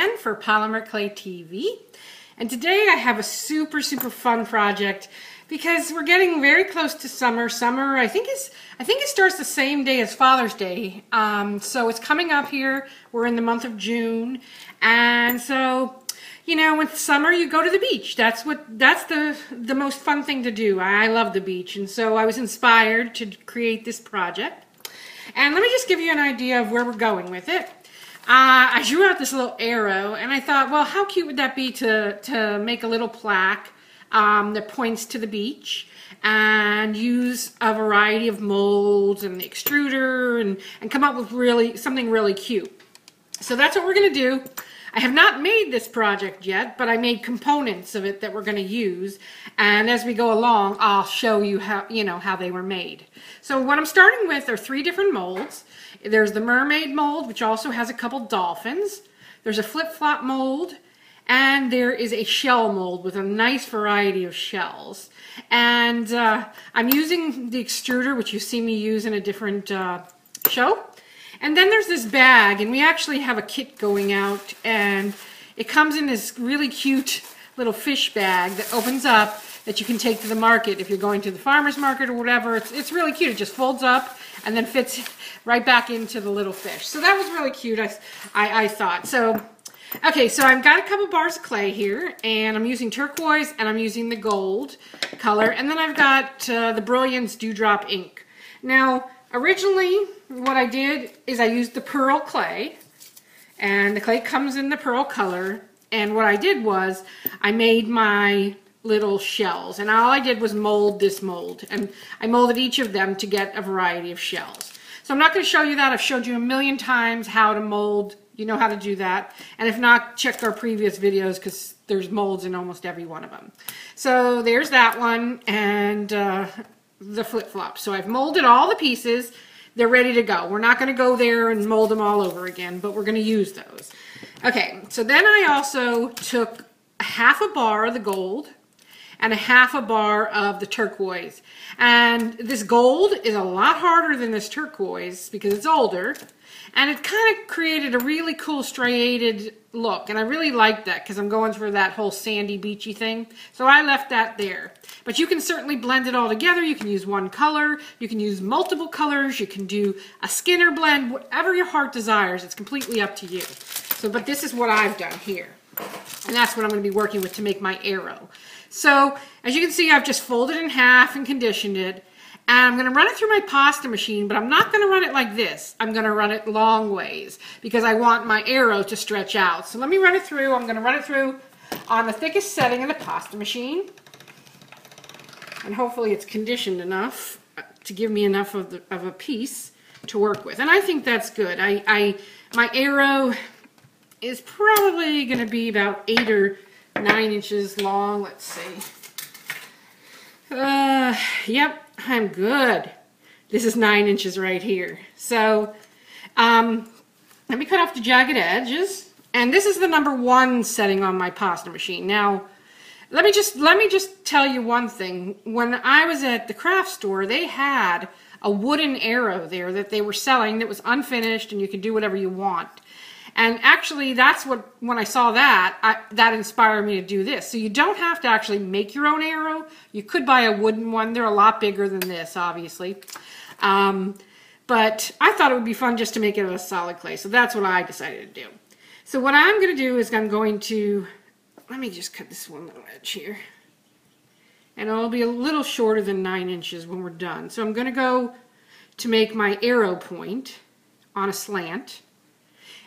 again for Polymer Clay TV. And today I have a super fun project because we're getting very close to summer. Summer, I think it starts the same day as Father's Day. So it's coming up here. We're in the month of June. And so, you know, with summer you go to the beach. That's the most fun thing to do. I love the beach. And so I was inspired to create this project. And let me just give you an idea of where we're going with it. I drew out this little arrow, and I thought, well, how cute would that be to make a little plaque that points to the beach, and use a variety of molds and the extruder, and come up with something really cute. So that's what we're going to do. I have not made this project yet, but I made components of it that we're going to use, and as we go along, I'll show you how they were made. So what I'm starting with are 3 different molds. There's the mermaid mold, which also has a couple dolphins. There's a flip-flop mold, and there is a shell mold with a nice variety of shells. And I'm using the extruder, which you see me use in a different show. And then there's this bag, and we actually have a kit going out, and it comes in this really cute little fish bag that opens up that you can take to the market if you're going to the farmer's market or whatever. It's really cute. It just folds up and then fits right back into the little fish. So that was really cute, I thought. So, okay, so I've got a couple bars of clay here, and I'm using turquoise, and I'm using the gold color, and then I've got the Brilliance Dewdrop ink. Now, originally, what I did is I used the pearl clay, and the clay comes in the pearl color, and what I did was I made my little shells, and all I did was mold this mold, and I molded each of them to get a variety of shells. So I'm not going to show you that. I've showed you a million times how to mold. You know how to do that, and if not, check our previous videos because there's molds in almost every one of them. So there's that one, and the flip-flop. So I've molded all the pieces. They're ready to go. We're not going to go there and mold them all over again, but we're going to use those. Okay, so then I also took half a bar of the gold and a half a bar of the turquoise. And this gold is a lot harder than this turquoise because it's older. And it kind of created a really cool striated look. And I really like that because I'm going for that whole sandy beachy thing. So I left that there. But you can certainly blend it all together. You can use one color. You can use multiple colors. You can do a Skinner blend. Whatever your heart desires. It's completely up to you. So, but this is what I've done here. And that's what I'm going to be working with to make my arrow. So, as you can see, I've just folded in half and conditioned it. And I'm going to run it through my pasta machine, but I'm not going to run it like this. I'm going to run it long ways because I want my arrow to stretch out. So let me run it through. I'm going to run it through on the thickest setting in the pasta machine. And hopefully it's conditioned enough to give me enough of a piece to work with. And I think that's good. My arrow is probably going to be about 8 or 9 inches long. Let's see. Yep, I'm good. This is 9 inches right here. So, let me cut off the jagged edges. And this is the #1 setting on my pasta machine. Now, let me just tell you one thing. When I was at the craft store, they had a wooden arrow there that they were selling that was unfinished, and you can do whatever you want. And actually, that's when I saw that, that inspired me to do this. So you don't have to actually make your own arrow. You could buy a wooden one. They're a lot bigger than this, obviously. But I thought it would be fun just to make it out of solid clay. So that's what I decided to do. So what I'm going to do is I'm going to, let me just cut this one little edge here. And it'll be a little shorter than 9 inches when we're done. So I'm going to go to make my arrow point on a slant.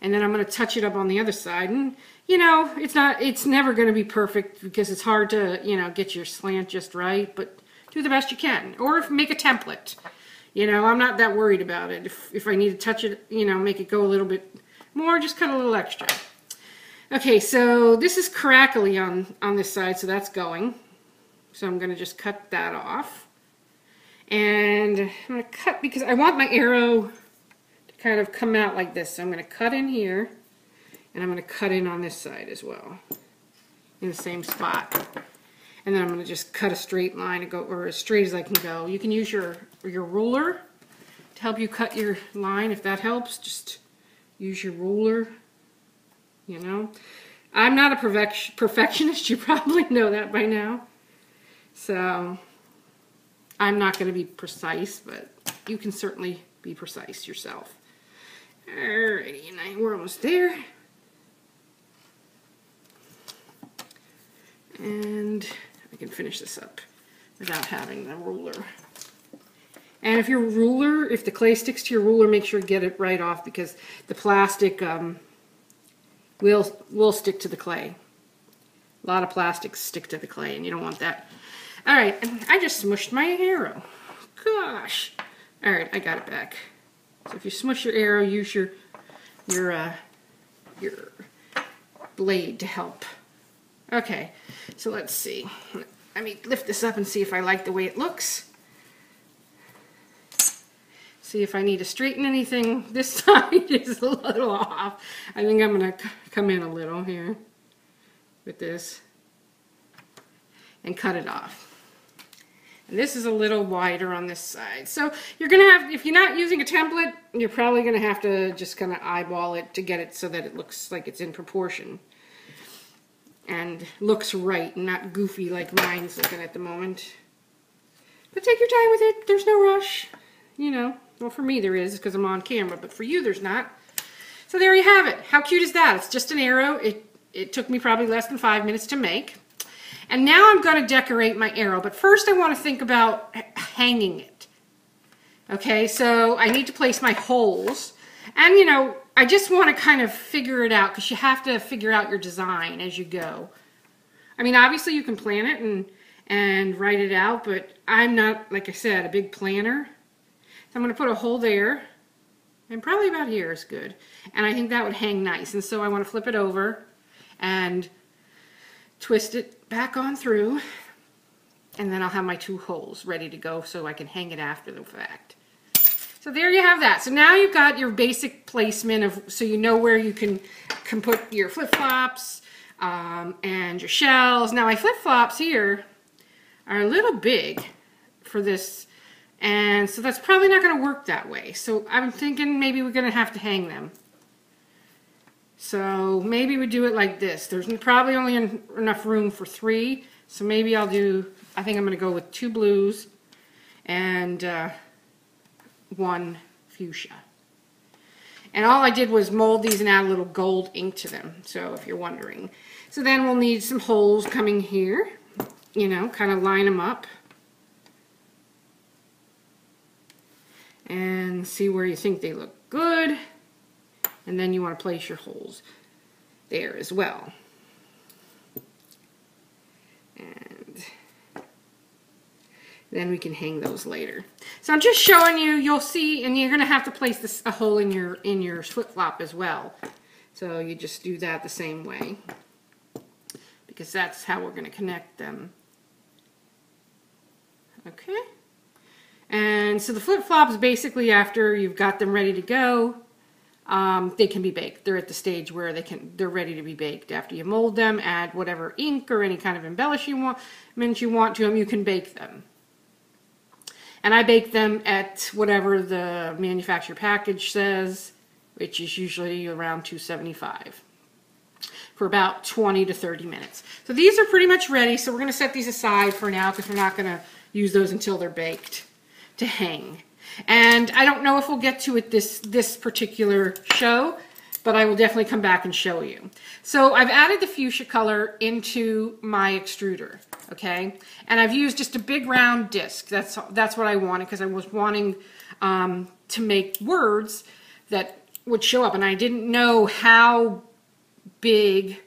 And then I'm going to touch it up on the other side. And, you know, it's never going to be perfect because it's hard to, you know, get your slant just right. But do the best you can. Or make a template. You know, I'm not that worried about it. If I need to touch it, you know, make it go a little bit more, just cut a little extra. Okay, so this is crackly on this side, so that's going. So I'm going to just cut that off. And I'm going to cut because I want my arrow kind of come out like this. So I'm going to cut in here, and I'm going to cut in on this side as well, in the same spot. And then I'm going to just cut a straight line and go, or as straight as I can go. You can use your ruler to help you cut your line if that helps. Just use your ruler. you know. I'm not a perfectionist, you probably know that by now. So I'm not going to be precise, but you can certainly be precise yourself. Alrighty, and we're almost there. And I can finish this up without having the ruler. And if if the clay sticks to your ruler, make sure to get it right off, because the plastic will stick to the clay. A lot of plastics stick to the clay, and you don't want that. All right, and I just smushed my arrow. Gosh. All right, I got it back. So if you smush your arrow, use your blade to help. Okay, so let's see. Let me lift this up and see if I like the way it looks. See if I need to straighten anything. This side is a little off. I think I'm going to come in a little here with this and cut it off. And this is a little wider on this side. So you're going to have, if you're not using a template, you're probably going to have to just kind of eyeball it to get it so that it looks like it's in proportion and looks right and not goofy like mine's looking at the moment. But take your time with it. There's no rush, you know. Well, for me there is, because I'm on camera, but for you there's not. So there you have it. How cute is that? It's just an arrow. It took me probably less than 5 minutes to make. And now I'm going to decorate my arrow, but first I want to think about hanging it. Okay, so I need to place my holes. And you know, I just want to kind of figure it out, because you have to figure out your design as you go. I mean, obviously you can plan it and write it out, but I'm not, like I said, a big planner. So I'm going to put a hole there, and probably about here is good. And I think that would hang nice. And so I want to flip it over and twist it back on through, and then I'll have my 2 holes ready to go so I can hang it after the fact. So there you have that. So now you've got your basic placement of, so you know where you can put your flip-flops and your shells. Now my flip-flops here are a little big for this, and so that's probably not going to work that way. So I'm thinking maybe we're going to have to hang them. So maybe we do it like this. There's probably only enough room for 3, so maybe I'll do, I think I'm going to go with 2 blues and 1 fuchsia. And all I did was mold these and add a little gold ink to them, so if you're wondering. So then we'll need some holes coming here, you know, kind of line them up. And see where you think they look good. And then you want to place your holes there as well. And then we can hang those later. So I'm just showing you, you'll see, and you're going to have to place a hole in your flip-flop as well. So you just do that the same way, because that's how we're going to connect them. Okay. And so the flip-flops, basically after you've got them ready to go, they can be baked. They're at the stage where they're ready to be baked. After you mold them, add whatever ink or any kind of embellishing you want to them, you can bake them. And I bake them at whatever the manufacturer package says, which is usually around 275, for about 20 to 30 minutes. So these are pretty much ready, so we're going to set these aside for now, because we're not going to use those until they're baked to hang. And I don't know if we'll get to it this particular show, but I will definitely come back and show you. So I've added the fuchsia color into my extruder, okay? And I've used just a big round disc. That's what I wanted, because I was wanting to make words that would show up, and I didn't know how big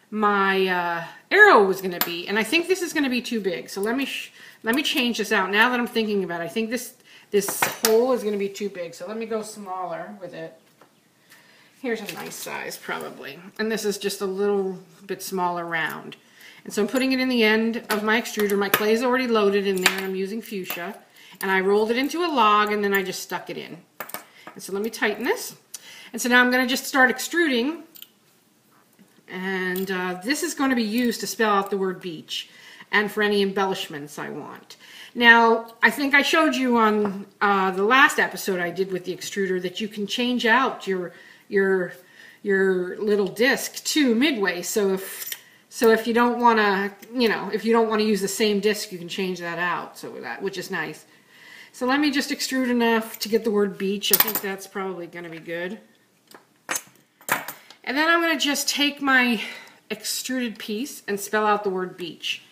my arrow was going to be, and I think this is going to be too big. So let me change this out. Now that I'm thinking about it, I think this hole is going to be too big, so let me go smaller with it. Here's a nice size, probably. And this is just a little bit smaller round. And so I'm putting it in the end of my extruder. My clay is already loaded in there, and I'm using fuchsia. And I rolled it into a log, and then I just stuck it in. And so let me tighten this. And so now I'm going to just start extruding. And this is going to be used to spell out the word beach, and for any embellishments I want. Now, I think I showed you on the last episode I did with the extruder that you can change out your your little disc too midway. So if you don't want to, if you don't want to use the same disc, you can change that out. So which is nice. So let me just extrude enough to get the word beach. I think that's probably going to be good. And then I'm going to just take my extruded piece and spell out the word beach.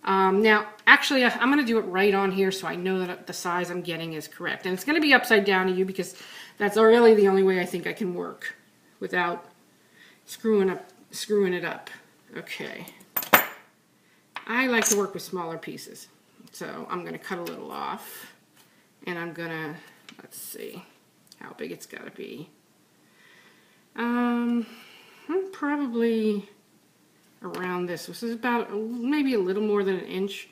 Now, actually, I'm going to do it right on here so I know that the size I'm getting is correct. And it's going to be upside down to you because that's really the only way I think I can work without screwing it up. Okay. I like to work with smaller pieces. So I'm going to cut a little off. And I'm going to, let's see how big it's got to be. Probably around this. This is about maybe a little more than an inch.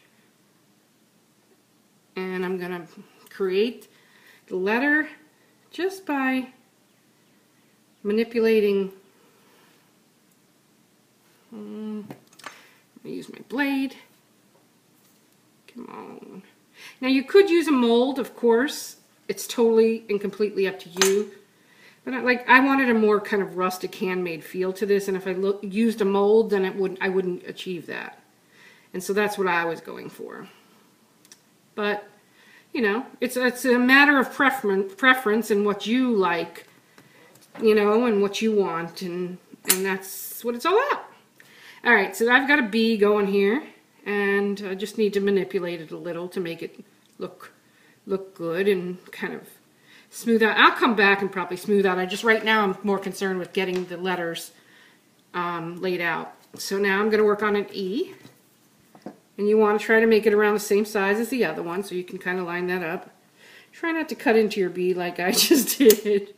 And I'm going to create the letter just by manipulating. I'm going to use my blade. Come on. Now you could use a mold, of course. It's totally and completely up to you. But I wanted a more kind of rustic handmade feel to this, and if I used a mold, then I wouldn't achieve that. And so that's what I was going for. But it's a matter of preference and what you like, and what you want, and that's what it's all about. All right, so I've got a bee going here, and I just need to manipulate it a little to make it look good and kind of smooth out. I'll come back and probably smooth out. Right now I'm more concerned with getting the letters laid out. So now I'm going to work on an E. And you want to try to make it around the same size as the other one so you can kind of line that up. Try not to cut into your B like I just did.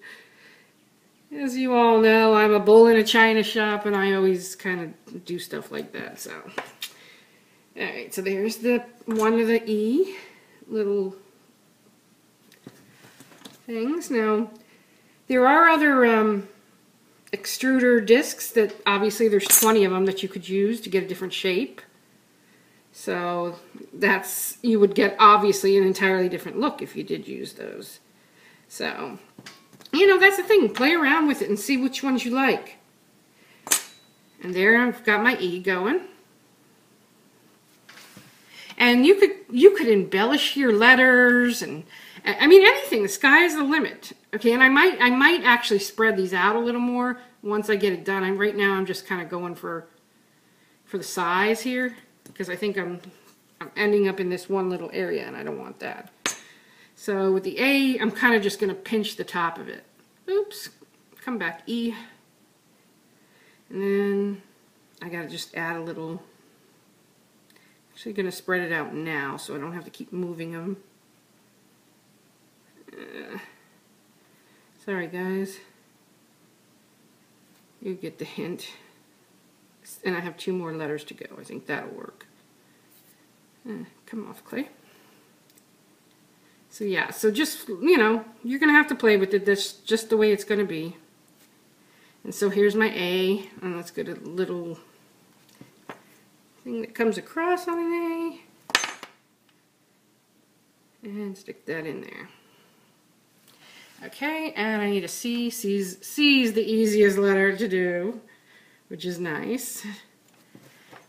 As you all know, I'm a bull in a china shop and I always kind of do stuff like that. So, alright, so there's the one of the E little things. Now, there are other extruder discs that obviously there's 20 of them that you could use to get a different shape. So you would get obviously an entirely different look if you did use those. So, that's the thing. Play around with it and see which ones you like. And there I've got my E going. And you could embellish your letters and anything. The sky is the limit. Okay, and I might actually spread these out a little more once I get it done. Right now I'm just kind of going for the size here because I think I'm ending up in this one little area and I don't want that. So with the A, I'm kind of just going to pinch the top of it. Oops, come back, E. And then I got to just add a little. Actually going to spread it out now so I don't have to keep moving them. Sorry guys. You get the hint. And I have 2 more letters to go. I think that'll work. Come off, Clay. So yeah, so just, you're going to have to play with it. That's just the way it's going to be. And so here's my A. And let's get a little thing that comes across on an A. And stick that in there. Okay, and I need a C. C's the easiest letter to do, which is nice.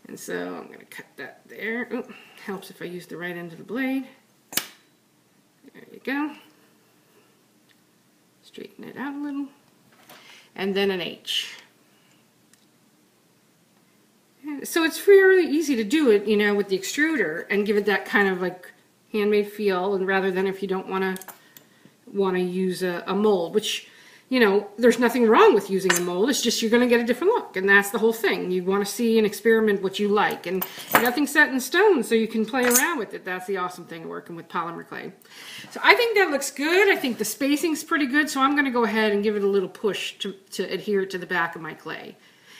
And so I'm going to cut that there. Oh, helps if I use the right end of the blade. There you go. Straighten it out a little. And then an H. So it's fairly easy to do it, with the extruder and give it that kind of like handmade feel, and rather than if you don't want to use a mold, which, there's nothing wrong with using a mold. It's just you're going to get a different look, and that's the whole thing. You want to see and experiment what you like, and nothing's set in stone, so you can play around with it. That's the awesome thing of working with polymer clay. So I think that looks good. I think the spacing's pretty good, so I'm going to go ahead and give it a little push to adhere to the back of my clay.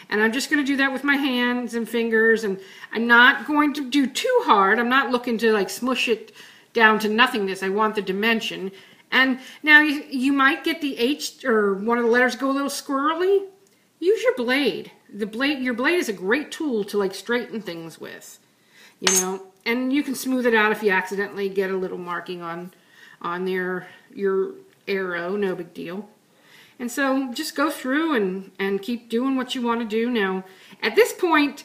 And I'm just going to do that with my hands and fingers, and I'm not going to do too hard. I'm not looking to like smush it down to nothingness. I want the dimension. And now you might get the H or one of the letters go a little squirrely. Use your blade. Your blade is a great tool to like straighten things with, and you can smooth it out if you accidentally get a little marking on your arrow. No big deal. And so just go through and keep doing what you want to do. Now, at this point,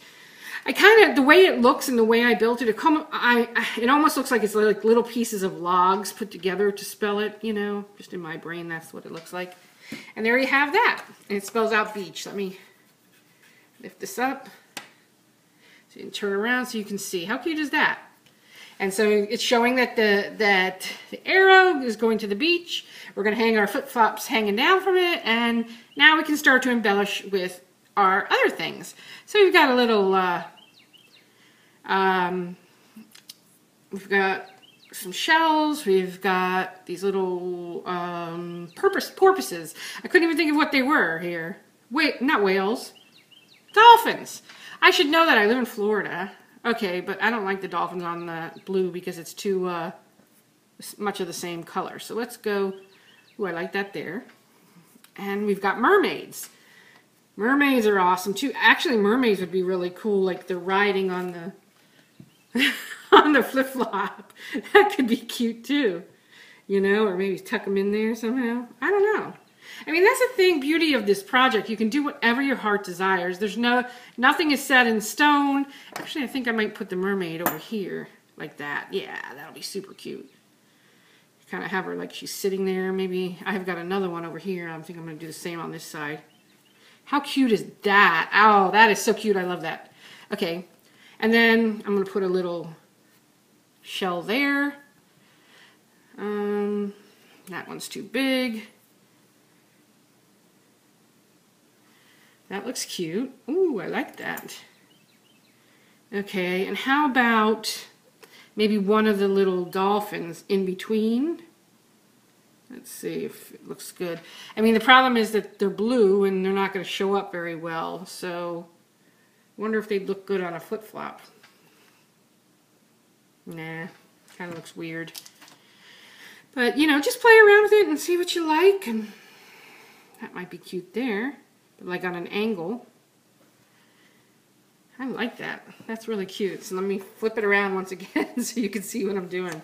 I kind of, the way it looks and the way I built it, it almost looks like it's like little pieces of logs put together to spell it, you know, just in my brain, that's what it looks like. And there you have that. And it spells out beach. Let me lift this up so you can turn around so you can see. How cute is that? And so it's showing that the arrow is going to the beach. We're going to hang our flip-flops hanging down from it, and now we can start to embellish with our other things. So we've got a little, we've got some shells, we've got these little porpoises. I couldn't even think of what they were here. Wait, not whales. Dolphins. I should know that. I live in Florida. Okay, but I don't like the dolphins on the blue because it's too much of the same color. So let's go, ooh, I like that there. And we've got mermaids. Mermaids are awesome too. Actually, mermaids would be really cool, like they're riding on the on the flip-flop. That could be cute too. You know, or maybe tuck them in there somehow. I don't know. I mean, that's the beauty of this project. You can do whatever your heart desires. There's nothing is set in stone. Actually, I think I might put the mermaid over here like that. Yeah, that'll be super cute. Kind of have her like she's sitting there. Maybe I've got another one over here. I think I'm going to do the same on this side. How cute is that? Oh, that is so cute. I love that. Okay, and then I'm going to put a little shell there. That one's too big. That looks cute. Ooh, I like that. Okay, and how about maybe one of the little dolphins in between? Let's see if it looks good. I mean, the problem is that they're blue and they're not going to show up very well, so I wonder if they'd look good on a flip-flop. Nah, kind of looks weird. But, you know, just play around with it and see what you like, and that might be cute there. Like on an angle. I like that. That's really cute. So let me flip it around once again so you can see what I'm doing.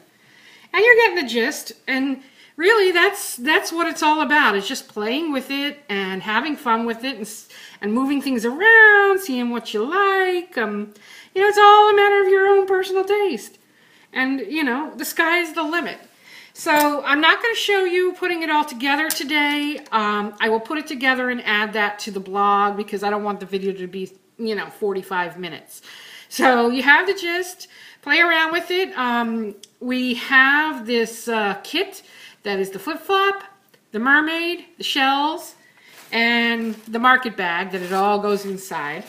And you're getting the gist. And really, that's what it's all about. It's just playing with it and having fun with it and moving things around, seeing what you like. You know, it's all a matter of your own personal taste. And, you know, the sky's the limit. So I'm not going to show you putting it all together today. I will put it together and add that to the blog because I don't want the video to be, you know, 45 minutes. So you have the gist. Play around with it. We have this kit that is the flip-flop, the mermaid, the shells, and the market bag that it all goes inside.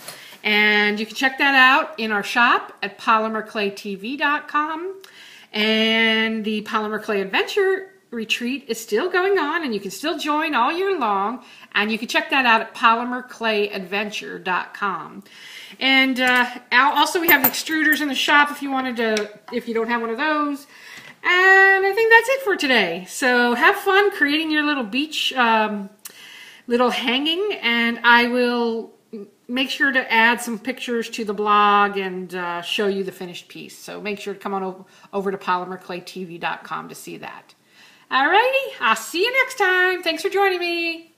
And you can check that out in our shop at polymerclaytv.com. And the Polymer Clay Adventure Retreat is still going on, and you can still join all year long, and you can check that out at polymerclayadventure.com. And also we have the extruders in the shop if you don't have one of those. And I think that's it for today. So have fun creating your little beach little hanging, and I will make sure to add some pictures to the blog and show you the finished piece. So make sure to come on over to polymerclaytv.com to see that. Alrighty, I'll see you next time. Thanks for joining me.